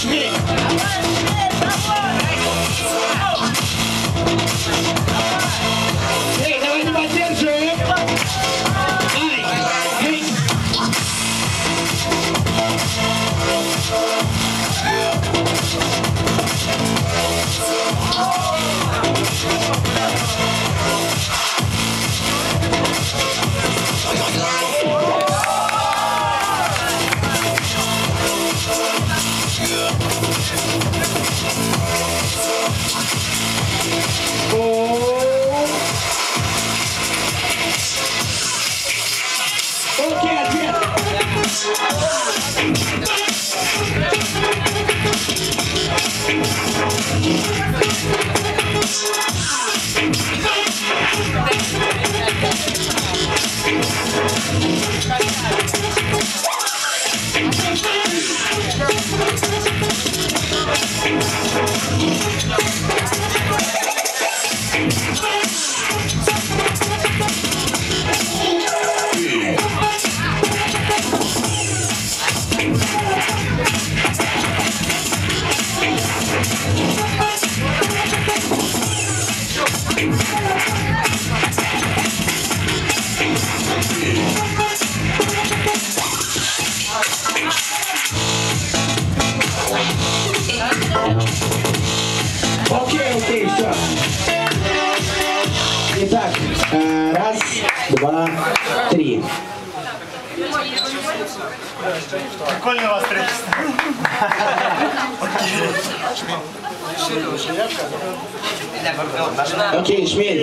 Шмель. Эй, давай не поддерживаем. Ай, эй. Окей, ответ. Окей, все. Итак, раз, два, три. Прикольно у вас строительство. Окей, Шмель.